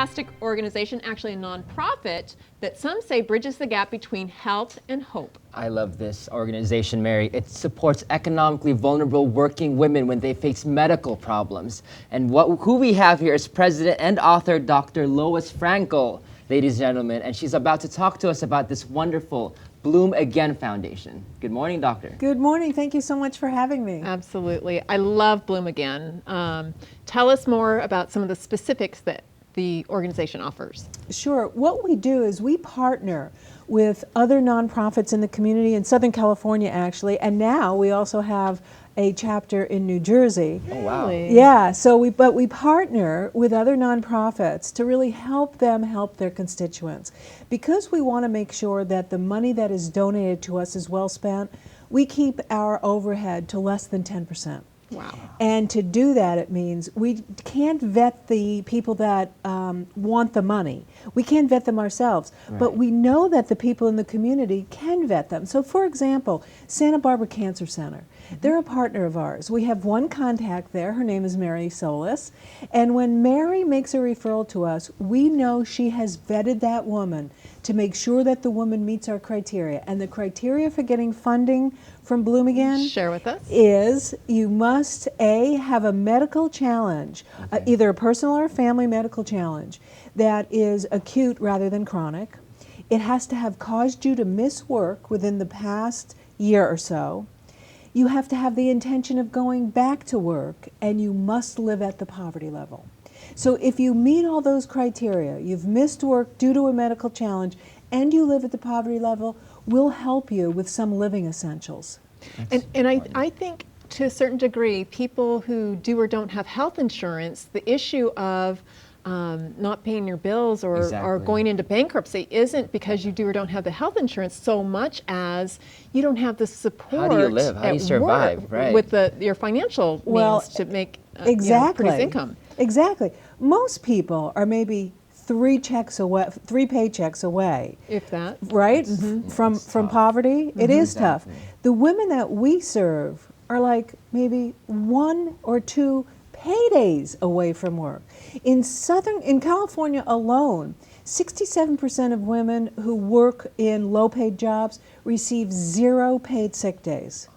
fantastic organization, actually a nonprofit, that some say bridges the gap between health and hope. I love this organization, Mary. It supports economically vulnerable working women when they face medical problems. And who we have here is President and author Dr. Lois Frankel, ladies and gentlemen, and she's about to talk to us about this wonderful Bloom Again Foundation. Good morning, Doctor. Good morning. Thank you so much for having me. Absolutely. I love Bloom Again. Tell us more about some of the specifics that the organization offers. Sure. What we do is we partner with other nonprofits in the community in Southern California, actually, and now we also have a chapter in New Jersey. Oh, wow. Really? Yeah, so we partner with other nonprofits to really help them help their constituents. Because we want to make sure that the money that is donated to us is well spent, we keep our overhead to less than 10%. Wow. And to do that, it means we can't vet the people that want the money. We can't vet them ourselves, but we know that the people in the community can vet them. So for example, Santa Barbara Cancer Center, they're a partner of ours. We have one contact there, her name is Mary Solis, and when Mary makes a referral to us, we know she has vetted that woman to make sure that the woman meets our criteria. And the criteria for getting funding from Bloom Again Share with us. is you must, A, have a medical challenge, either a personal or a family medical challenge that is acute rather than chronic. It has to have caused you to miss work within the past year or so. You have to have the intention of going back to work, and you must live at the poverty level. So if you meet all those criteria, you've missed work due to a medical challenge, and you live at the poverty level, we'll help you with some living essentials. And I think to a certain degree, people who do or don't have health insurance, the issue of not paying your bills or going into bankruptcy isn't because you do or don't have the health insurance so much as you don't have the support. How do you live? How do you survive? Right. With your financial means to make produce income. Exactly. Most people are maybe three paychecks away. If that. Right? From poverty. It is tough. The women that we serve are like maybe 1 or 2 paydays away from work. In California alone, 67% of women who work in low-paid jobs receive 0 paid sick days.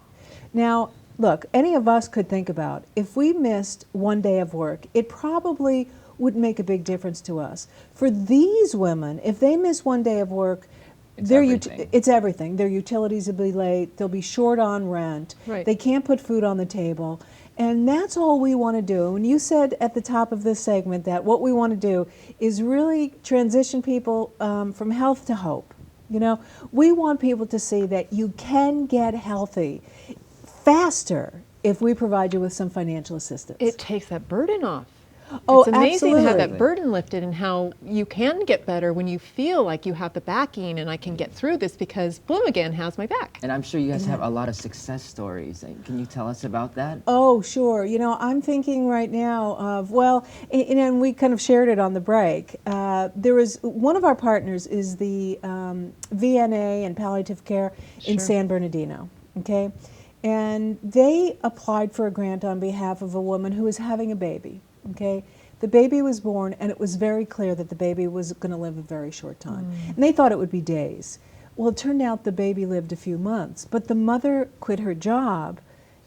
Now, look, any of us could think about if we missed 1 day of work, it probably would make a big difference to us. For these women, if they miss 1 day of work, it's everything. Their utilities will be late, they'll be short on rent, they can't put food on the table. And that's all we want to do. And you said at the top of this segment that what we want to do is really transition people from health to hope. You know, we want people to see that you can get healthy faster if we provide you with some financial assistance. It takes that burden off. Oh, it's amazing absolutely. to have that burden lifted and how you can get better when you feel like you have the backing and I can get through this because Bloom Again has my back. And I'm sure you guys have a lot of success stories. Can you tell us about that? Oh, sure. You know, I'm thinking right now of, and we kind of shared it on the break. There was one of our partners is the VNA and palliative care in San Bernardino, okay? And they applied for a grant on behalf of a woman who was having a baby. Okay, the baby was born, and it was very clear that the baby was going to live a very short time. And they thought it would be days. Well, it turned out the baby lived a few months, but the mother quit her job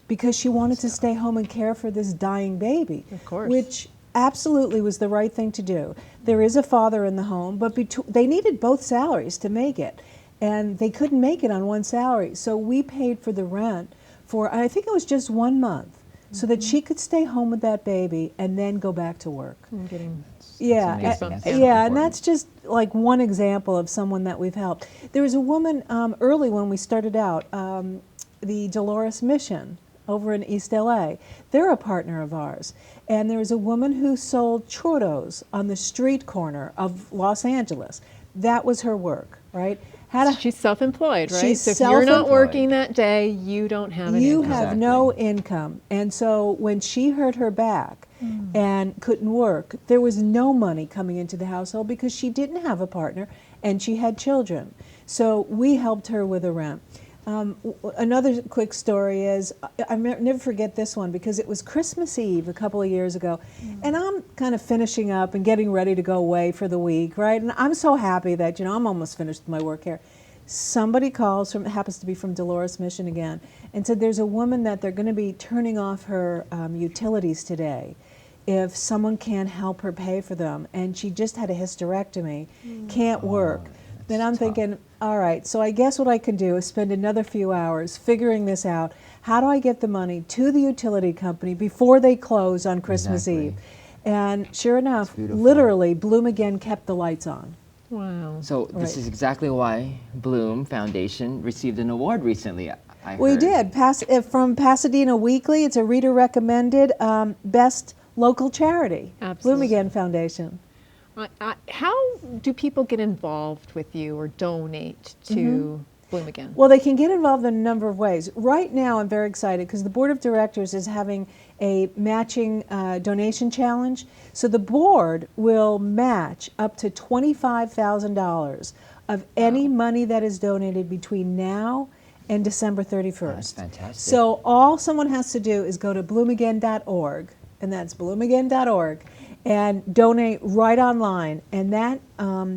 because she wanted to stay home and care for this dying baby. Of course. Which absolutely was the right thing to do. There is a father in the home, but they needed both salaries to make it, and they couldn't make it on one salary. So we paid for the rent for, I think it was just 1 month, so that she could stay home with that baby and then go back to work. And that's just like one example of someone that we've helped. There was a woman early when we started out, the Dolores Mission over in East LA. They're a partner of ours. And there was a woman who sold churros on the street corner of Los Angeles. That was her work, right? She's self-employed, right? She's so if you're not working that day, you don't have any income. You have no income. And so when she hurt her back and couldn't work, there was no money coming into the household because she didn't have a partner and she had children. So we helped her with a rent. Another quick story is, never forget this one because it was Christmas Eve a couple of years ago, and I'm kind of finishing up and getting ready to go away for the week, right? And I'm so happy that, I'm almost finished with my work here. Somebody calls happens to be from Dolores Mission again, and said there's a woman that they're going to be turning off her utilities today if someone can't help her pay for them, and she just had a hysterectomy, can't work. Then I'm thinking, all right, so I guess what I can do is spend another few hours figuring this out. How do I get the money to the utility company before they close on Christmas Eve? And sure enough, literally, Bloom Again kept the lights on. Wow. So this is exactly why Bloom Foundation received an award recently, I heard. We did, from Pasadena Weekly. It's a reader recommended best local charity. Absolutely. Bloom Again Foundation. How do people get involved with you or donate to Bloom Again? Well, they can get involved in a number of ways. Right now, I'm very excited because the board of directors is having a matching donation challenge. So the board will match up to $25,000 of any money that is donated between now and December 31st. That's fantastic. So all someone has to do is go to bloomagain.org, and that's bloomagain.org, and donate right online, and that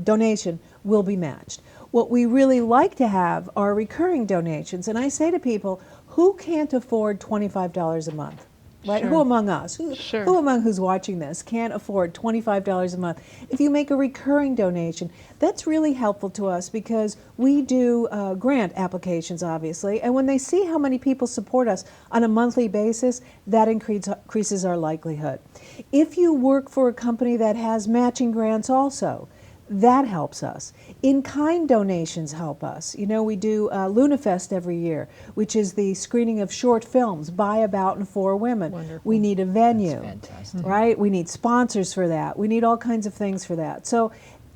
donation will be matched. What we really like to have are recurring donations, and I say to people, who can't afford $25 a month? Right? Sure. Who among us, Sure. who among who's watching this can't afford $25 a month? If you make a recurring donation, that's really helpful to us because we do grant applications, obviously, and when they see how many people support us on a monthly basis, that increases our likelihood. If you work for a company that has matching grants also, that helps us. In-kind donations help us. We do LunaFest every year, which is the screening of short films by, about, and for women. Wonderful. We need a venue, That's fantastic. right? We need sponsors for that. We need all kinds of things for that. So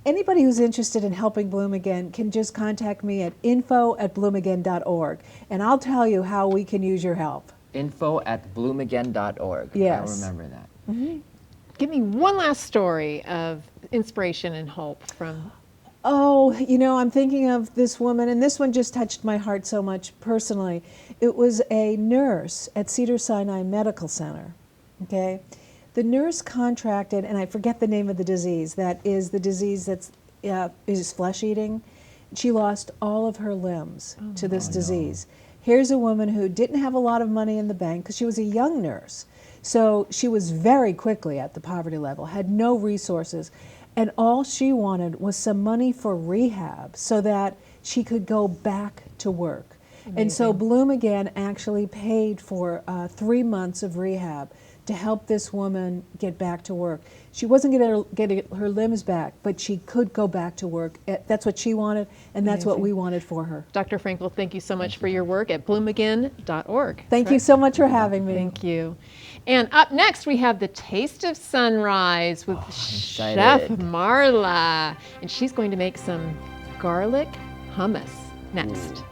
anybody who's interested in helping Bloom Again can just contact me at info@bloomagain.org, and I'll tell you how we can use your help. info@bloomagain.org. Yes. I'll remember that. Give me one last story of inspiration and hope from. Oh, I'm thinking of this woman, and this one just touched my heart so much personally. It was a nurse at Cedars-Sinai Medical Center, okay? The nurse contracted, and I forget the name of the disease, that is the disease that's is flesh-eating. She lost all of her limbs to this disease. Here's a woman who didn't have a lot of money in the bank because she was a young nurse. So she was very quickly at the poverty level, had no resources, and all she wanted was some money for rehab so that she could go back to work. Amazing. And so Bloom Again actually paid for 3 months of rehab to help this woman get back to work. She wasn't going to get her limbs back, but she could go back to work. That's what she wanted, and that's what we wanted for her. Dr. Frankel, thank you so much for your work at bloomagain.org. Thank you so much for having me. Thank you. And up next, we have the Taste of Sunrise with Chef Marla. And she's going to make some garlic hummus next.